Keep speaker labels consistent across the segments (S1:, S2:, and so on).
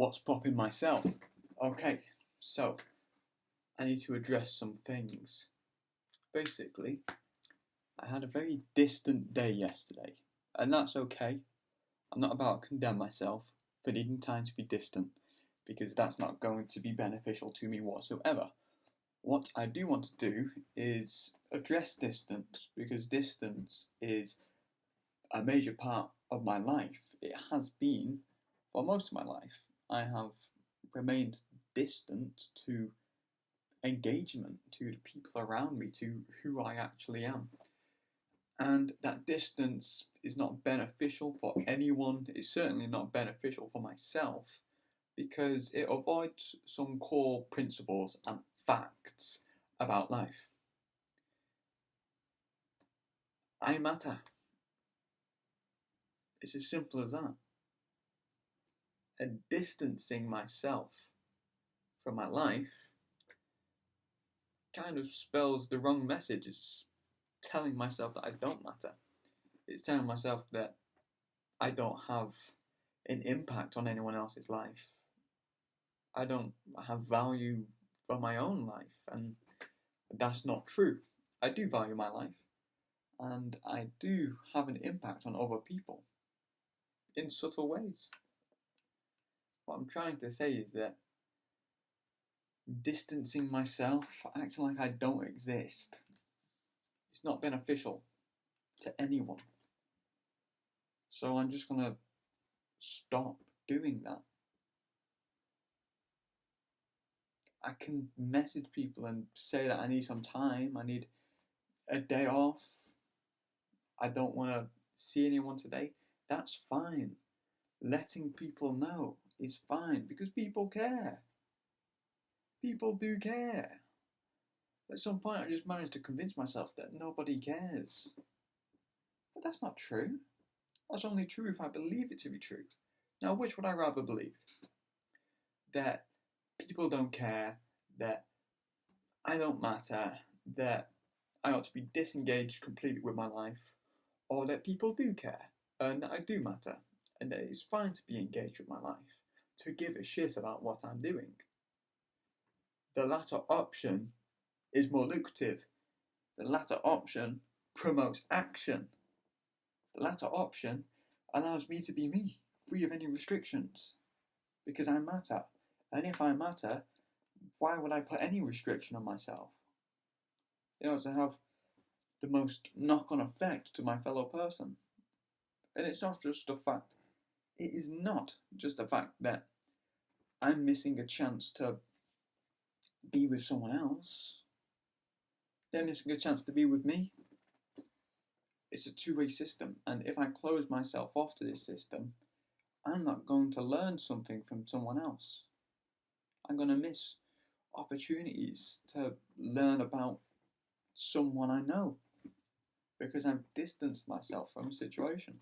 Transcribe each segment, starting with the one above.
S1: What's popping myself? Okay, so I need to address some things. Basically, I had a very distant day yesterday, and that's okay. I'm not about to condemn myself for needing time to be distant, because that's not going to be beneficial to me whatsoever. What I do want to do is address distance, because distance is a major part of my life. It has been for most of my life. I have remained distant to engagement, to the people around me, to who I actually am. And that distance is not beneficial for anyone. It's certainly not beneficial for myself because it avoids some core principles and facts about life. I matter. It's as simple as that. And distancing myself from my life kind of spells the wrong message. It's telling myself that I don't matter. It's telling myself that I don't have an impact on anyone else's life. I don't have value for my own life, and that's not true. I do value my life, and I do have an impact on other people in subtle ways. What I'm trying to say is that distancing myself, acting like I don't exist, it's not beneficial to anyone. So I'm just going to stop doing that. I can message people and say that I need some time, I need a day off, I don't want to see anyone today. That's fine. Letting people know is fine because people care. People do care. At some point, I just managed to convince myself that nobody cares. But that's not true. That's only true if I believe it to be true. Now, which would I rather believe? That people don't care, that I don't matter, that I ought to be disengaged completely with my life, or that people do care, and that I do matter, and that it's fine to be engaged with my life, to give a shit about what I'm doing. The latter option is more lucrative. The latter option promotes action. The latter option allows me to be me, free of any restrictions, because I matter. And if I matter, why would I put any restriction on myself? To have the most knock-on effect to my fellow person. And it's not just a fact. It is not just the fact that I'm missing a chance to be with someone else. They're missing a chance to be with me. It's a two-way system, and if I close myself off to this system, I'm not going to learn something from someone else. I'm going to miss opportunities to learn about someone I know because I've distanced myself from a situation.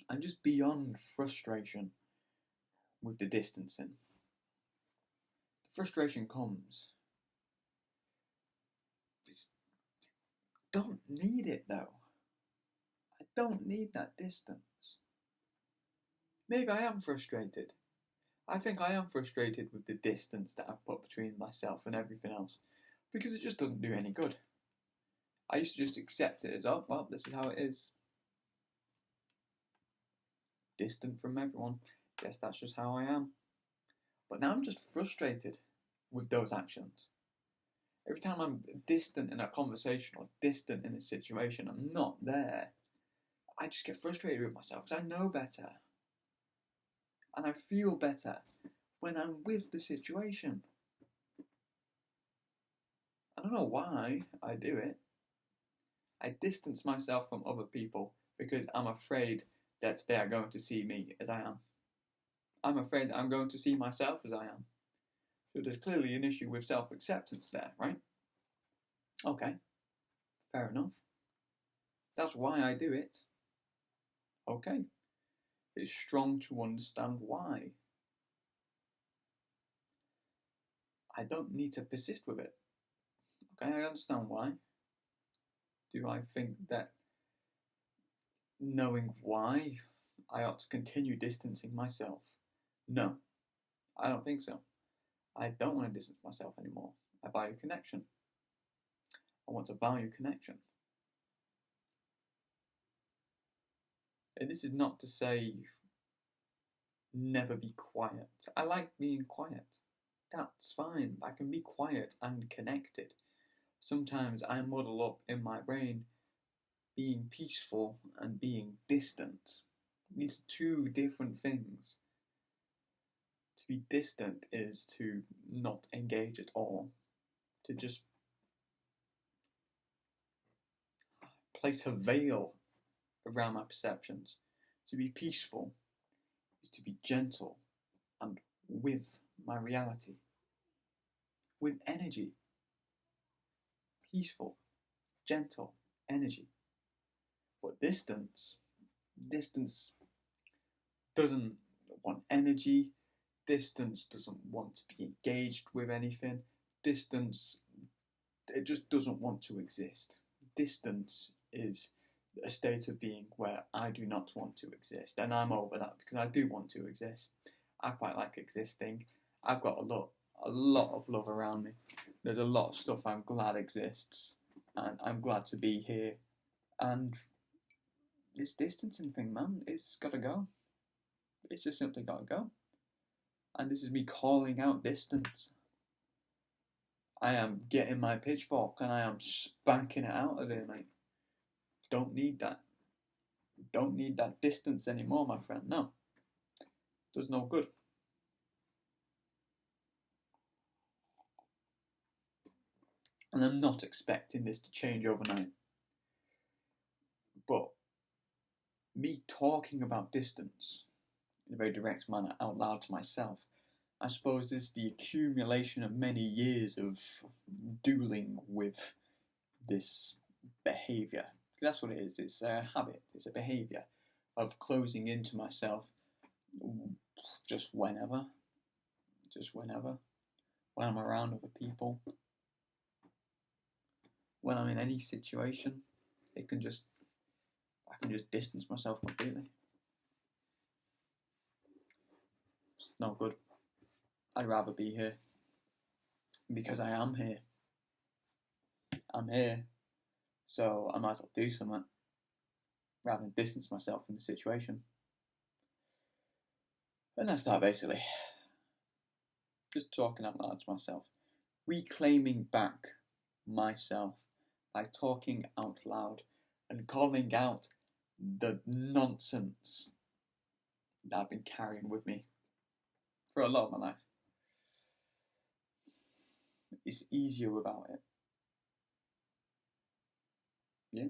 S1: I'm just beyond frustration with the distancing. The frustration comes. Don't need it though. I don't need that distance. Maybe I am frustrated. I think I am frustrated with the distance that I've put between myself and everything else because it just doesn't do any good. I used to just accept it as, oh, well, this is how it is. Distant from everyone. Guess that's just how I am. But now I'm just frustrated with those actions. Every time I'm distant in a conversation or distant in a situation, I'm not there. I just get frustrated with myself because I know better. And I feel better when I'm with the situation. I don't know why I do it. I distance myself from other people because I'm afraid that they are going to see me as I am. I'm afraid that I'm going to see myself as I am. So there's clearly an issue with self-acceptance there, right? Okay, fair enough. That's why I do it. Okay, it's strong to understand why. I don't need to persist with it. Okay, I understand why. Do I think that knowing why I ought to continue distancing myself. No, I don't think so. I don't want to distance myself anymore. I value connection. I want to value connection. And this is not to say never be quiet. I like being quiet. That's fine. I can be quiet and connected. Sometimes I muddle up in my brain being peaceful and being distant. These are two different things. To be distant is to not engage at all, to just place a veil around my perceptions. To be peaceful is to be gentle and with my reality, with energy. Peaceful, gentle energy. But distance doesn't want energy. Distance doesn't want to be engaged with anything. Distance, it just doesn't want to exist. Distance is a state of being where I do not want to exist, and I'm over that because I do want to exist. I quite like existing. I've got a lot of love around me. There's a lot of stuff I'm glad exists, and I'm glad to be here. And this distancing thing, man, it's gotta go. It's just simply gotta go. And this is me calling out distance. I am getting my pitchfork and I am spanking it out of here, mate. Don't need that. Don't need that distance anymore, my friend. No. Does no good. And I'm not expecting this to change overnight. But me talking about distance in a very direct manner out loud to myself, I suppose is the accumulation of many years of dueling with this behaviour. That's what it is. It's a habit. It's a behaviour of closing into myself just whenever. When I'm around other people. When I'm in any situation, I can just distance myself completely. It's not good. I'd rather be here. Because I am here. I'm here. So I might as well do something. Rather than distance myself from the situation. And that's that basically. Just talking out loud to myself. Reclaiming back myself by talking out loud and calling out the nonsense that I've been carrying with me for a lot of my life. It's easier without it. Yeah.